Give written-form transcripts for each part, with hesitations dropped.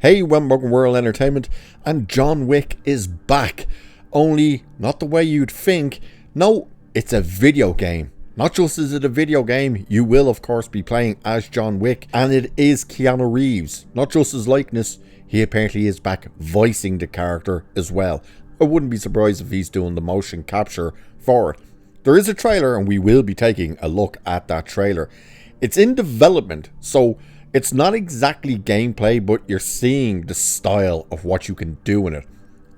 Hey, welcome World Entertainment, and John Wick is back. Only not the way you'd think. No, it's a video game. Not just is it a video game, you will of course be playing as John Wick, and it is Keanu Reeves. Not just his likeness, he apparently is back voicing the character as well. I wouldn't be surprised if he's doing the motion capture for it. There is a trailer and we will be taking a look at that trailer. It's in development, so it's not exactly gameplay, but you're seeing the style of what you can do in it.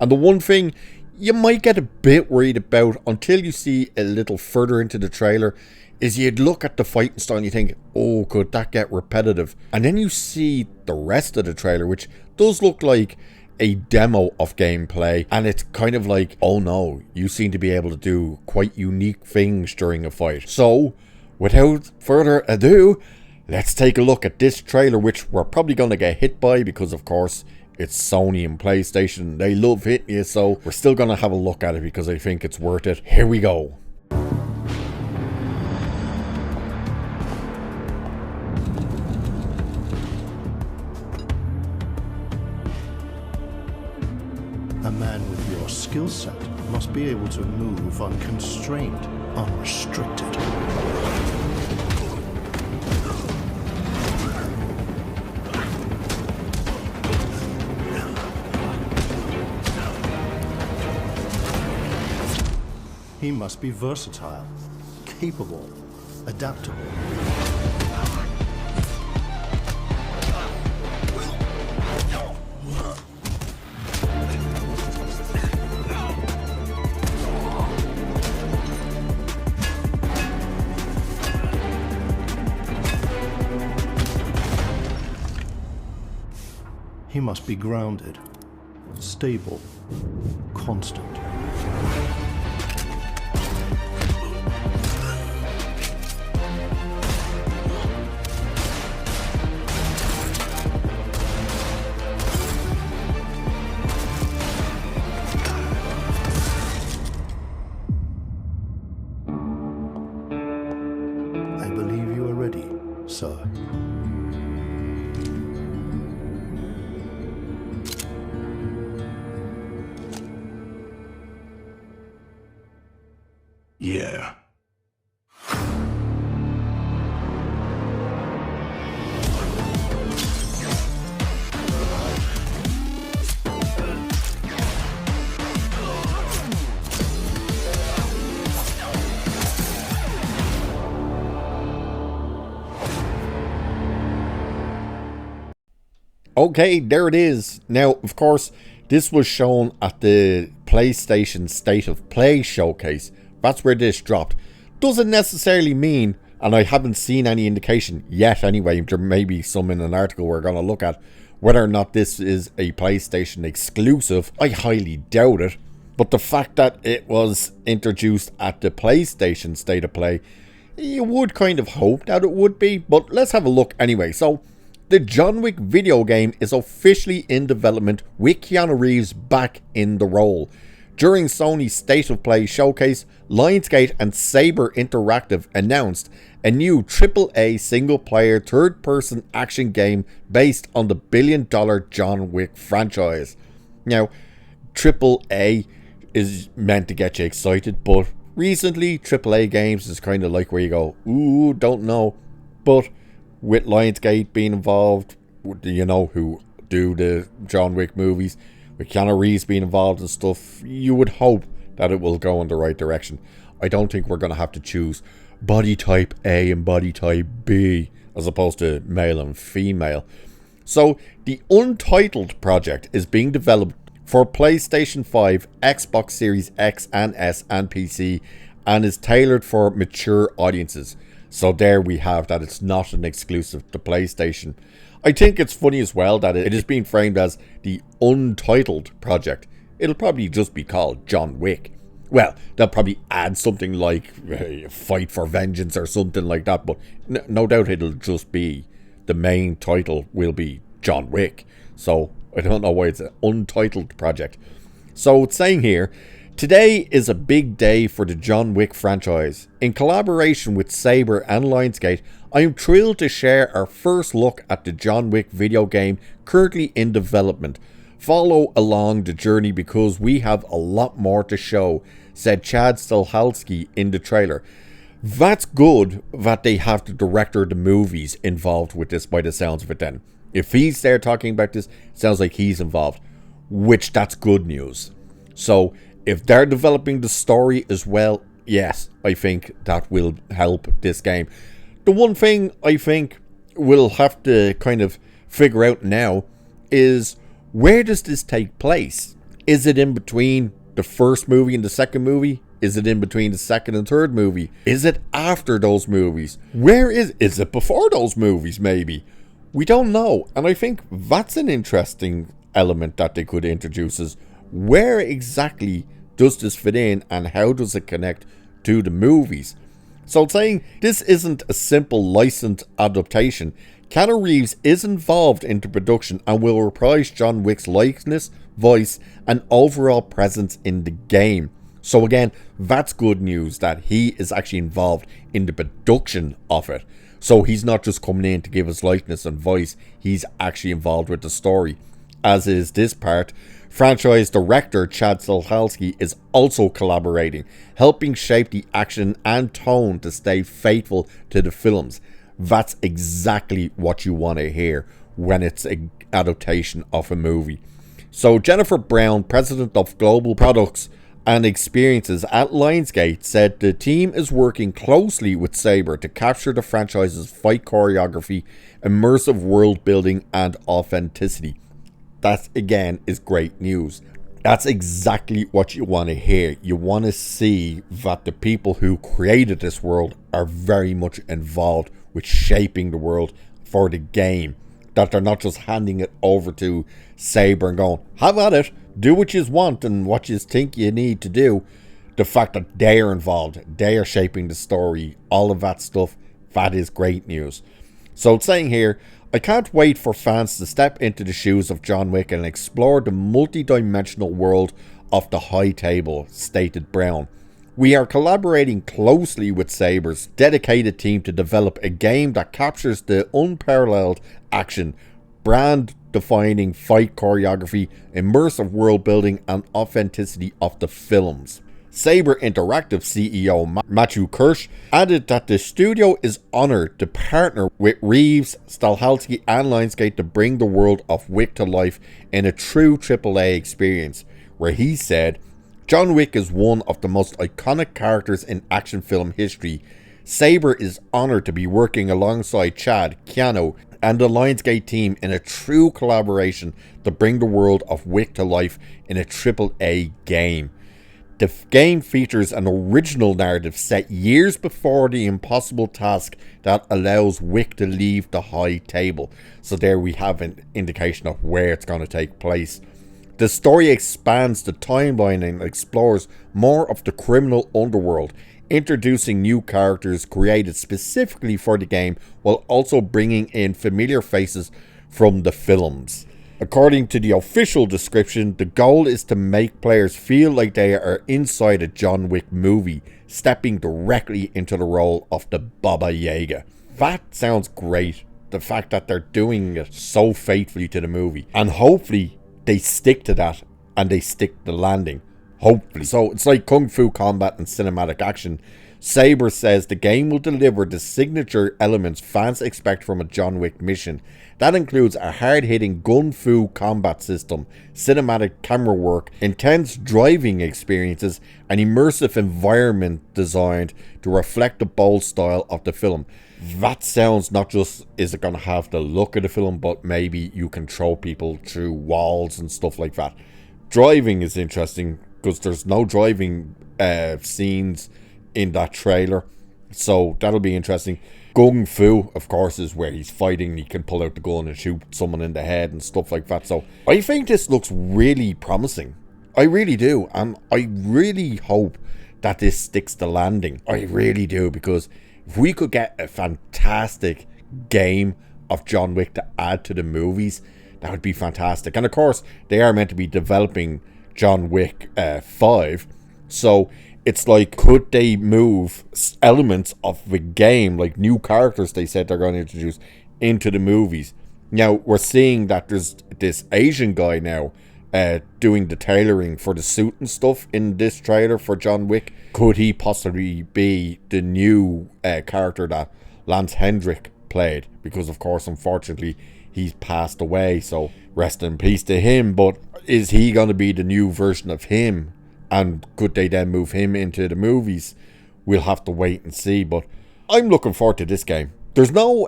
And the one thing you might get a bit worried about until you see a little further into the trailer is you'd look at the fighting style and you think, oh, could that get repetitive? And then you see the rest of the trailer, which does look like a demo of gameplay, and it's kind of like, oh no, you seem to be able to do quite unique things during a fight. So, without further ado, let's take a look at this trailer, which we're probably going to get hit by because, of course, it's Sony and PlayStation. They love hitting you, so we're still going to have a look at it because I think it's worth it. Here we go. A man with your skill set must be able to move unconstrained, unrestricted. He must be versatile, capable, adaptable. He must be grounded, stable, constant. I believe you are ready, sir. Yeah. Okay, there it is. Now, of course, this was shown at the PlayStation State of Play showcase. That's where this dropped. Doesn't necessarily mean, and I haven't seen any indication yet anyway, there may be some in an article we're going to look at, whether or not this is a PlayStation exclusive. I highly doubt it. But the fact that it was introduced at the PlayStation State of Play, you would kind of hope that it would be. But let's have a look anyway. So, the John Wick video game is officially in development with Keanu Reeves back in the role. During Sony's State of Play showcase, Lionsgate and Saber Interactive announced a new AAA single-player third-person action game based on the billion-dollar John Wick franchise. Now, AAA is meant to get you excited, but recently AAA games is kind of like where you go, ooh, don't know. But with Lionsgate being involved, you know, who do the John Wick movies, with Keanu Reeves being involved and stuff, you would hope that it will go in the right direction. I don't think we're going to have to choose body type A and body type B as opposed to male and female. So the Untitled project is being developed for PlayStation 5, Xbox Series X and S and PC, and is tailored for mature audiences. So there we have that. It's not an exclusive to PlayStation. I think it's funny as well that it is being framed as the Untitled project. It'll probably just be called John Wick. Well, they'll probably add something like Fight for Vengeance or something like that, but no doubt it'll just be, the main title will be John Wick. So I don't know why it's an Untitled project. So it's saying here, Today is a big day for the John Wick franchise. In collaboration with Saber and Lionsgate, I am thrilled to share our first look at the John Wick video game currently in development. Follow along the journey because we have a lot more to show, said Chad Stahelski in the trailer. That's good that they have the director of the movies involved with this by the sounds of it then. If he's there talking about this, it sounds like he's involved, which that's good news. So if they're developing the story as well, yes, I think that will help this game. The one thing I think we'll have to kind of figure out now is, where does this take place? Is it in between the first movie and the second movie? Is it in between the second and third movie? Is it after those movies? Where is it before those movies maybe? We don't know, and I think that's an interesting element that they could introduce, is where exactly does this fit in and how does it connect to the movies? So saying this isn't a simple licensed adaptation, Keanu Reeves is involved in the production and will reprise John Wick's likeness, voice and overall presence in the game. So again, that's good news that he is actually involved in the production of it. So he's not just coming in to give his likeness and voice, he's actually involved with the story. As is this part, franchise director Chad Stahelski is also collaborating, helping shape the action and tone to stay faithful to the films. That's exactly what you want to hear when it's an adaptation of a movie. So Jennifer Brown, president of Global Products and Experiences at Lionsgate, said the team is working closely with Saber to capture the franchise's fight choreography, immersive world building and authenticity. That again is great news. That's exactly what you want to hear. You want to see that the people who created this world are very much involved with shaping the world for the game. That they're not just handing it over to Saber and going, have at it, do what you want and what you think you need to do. The fact that they are involved, they are shaping the story, all of that stuff, that is great news. So it's saying here, I can't wait for fans to step into the shoes of John Wick and explore the multi-dimensional world of the High Table, stated Brown. We are collaborating closely with Saber's dedicated team to develop a game that captures the unparalleled action, brand-defining fight choreography, immersive world building and authenticity of the films. Saber Interactive CEO Matthew Kirsch added that the studio is honoured to partner with Reeves, Stahelski and Lionsgate to bring the world of Wick to life in a true AAA experience, where he said, John Wick is one of the most iconic characters in action film history. Saber is honoured to be working alongside Chad, Keanu and the Lionsgate team in a true collaboration to bring the world of Wick to life in a AAA game. The game features an original narrative set years before the impossible task that allows Wick to leave the High Table. So there we have an indication of where it's going to take place. The story expands the timeline and explores more of the criminal underworld, introducing new characters created specifically for the game while also bringing in familiar faces from the films. According to the official description, the goal is to make players feel like they are inside a John Wick movie, stepping directly into the role of the Baba Yaga. That sounds great, the fact that they're doing it so faithfully to the movie. And hopefully they stick to that and they stick the landing. Hopefully. So it's like kung fu combat and cinematic action. Saber says the game will deliver the signature elements fans expect from a John Wick mission. That includes a hard-hitting gun-fu combat system, cinematic camera work, intense driving experiences, and immersive environment designed to reflect the bold style of the film. That sounds not just, is it going to have the look of the film, but maybe you control people through walls and stuff like that. Driving is interesting because there's no driving scenes in that trailer, so that'll be interesting. Gung Fu, of course, is where he's fighting and he can pull out the gun and shoot someone in the head and stuff like that. So I think this looks really promising. I really do. And I really hope that this sticks the landing. I really do, because if we could get a fantastic game of John Wick to add to the movies, that would be fantastic. And of course, they are meant to be developing John Wick 5. So it's like, could they move elements of the game, like new characters they said they're going to introduce, into the movies? Now, we're seeing that there's this Asian guy now doing the tailoring for the suit and stuff in this trailer for John Wick. Could he possibly be the new character that Lance Hendrick played? Because, of course, unfortunately, he's passed away, so rest in peace to him. But is he going to be the new version of him? And could they then move him into the movies? We'll have to wait and see. But I'm looking forward to this game. There's no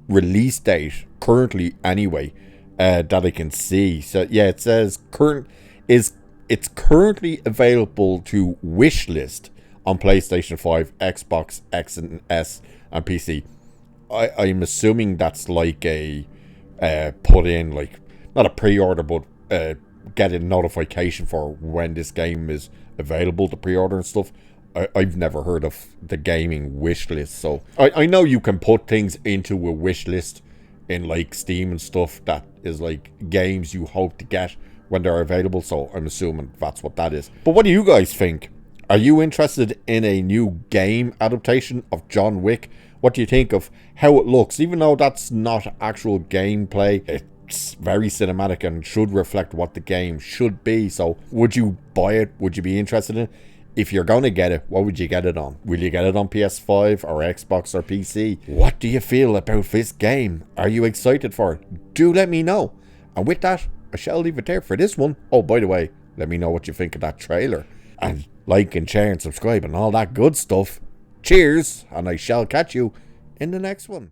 release date currently anyway that I can see. So yeah, it says it's currently available to wishlist on PlayStation 5, Xbox X and S, and PC. I'm assuming that's like a put in, like, not a pre-order, but get a notification for when this game is available to pre-order and stuff. I've never heard of the gaming wish list, so I know you can put things into a wish list in like Steam and stuff that is like games you hope to get when they're available, so I'm assuming that's what that is. But what do you guys think? Are you interested in a new game adaptation of John Wick? What do you think of how it looks? Even though that's not actual gameplay, it's very cinematic and should reflect what the game should be. So would you buy it? Would you be interested in it? If you're going to get it, what would you get it on? Will you get it on PS5 or Xbox or PC? What do you feel about this game? Are you excited for it? Do let me know. And with that, I shall leave it there for this one. Oh, by the way, let me know what you think of that trailer. And like and share and subscribe and all that good stuff. Cheers, and I shall catch you in the next one.